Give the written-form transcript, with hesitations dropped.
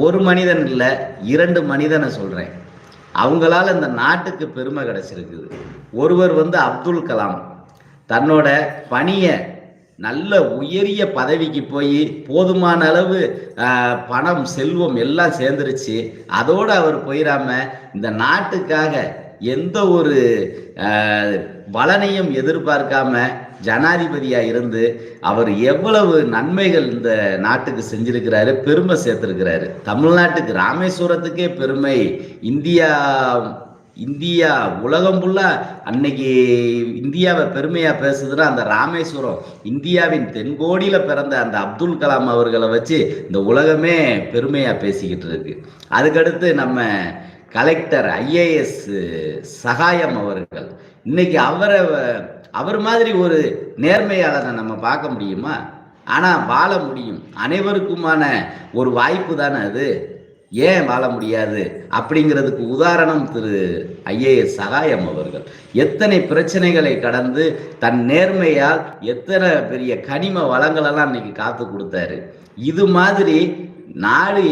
ஒரு மனிதன் இல்லை, 2 மனிதனை சொல்றேன். அவங்களால இந்த நாட்டுக்கு பெருமை கிடைச்சிருக்குது. ஒருவர் அப்துல் கலாம் தன்னோட பணிய நல்ல உயரிய பதவிக்கு போய் போதுமான அளவு பணம் செல்வம் எல்லாம் சேர்ந்துருச்சு. அதோடு அவர் போயிடாம இந்த நாட்டுக்காக எந்த ஒரு பலனையும் எதிர்பார்க்காம ஜனாதிபதியா இருந்து அவர் எவ்வளவு நன்மைகள் இந்த நாட்டுக்கு செஞ்சிருக்கிறாரு, பெருமை சேர்த்திருக்கிறாரு. தமிழ்நாட்டுக்கு ராமேஸ்வரத்துக்கே பெருமை. இந்தியா உலகம் ஃபுல்லா அன்னைக்கு இந்தியாவை பெருமையா பேசுதுன்னா அந்த ராமேஸ்வரம், இந்தியாவின் தென்கோடியில பிறந்த அந்த அப்துல் கலாம் அவர்களை வச்சு இந்த உலகமே பெருமையா பேசிக்கிட்டு இருக்கு. அதுக்கடுத்து நம்ம கலெக்டர் IAS சகாயம் அவர்கள், இன்னைக்கு அவர் மாதிரி ஒரு நேர்மையாளரை நம்ம பார்க்க முடியுமா? ஆனா வாழ முடியும். அனைவருக்குமான ஒரு வாய்ப்பு தானே அது. ஏன் வாழ முடியாது அப்படிங்கிறதுக்கு உதாரணம் திரு IAS சகாயம் அவர்கள். எத்தனை பிரச்சனைகளை கடந்து தன் நேர்மையால் எத்தனை பெரிய கனிம வளங்களெல்லாம் இன்னைக்கு காத்து கொடுத்தாரு. இது மாதிரி நாடு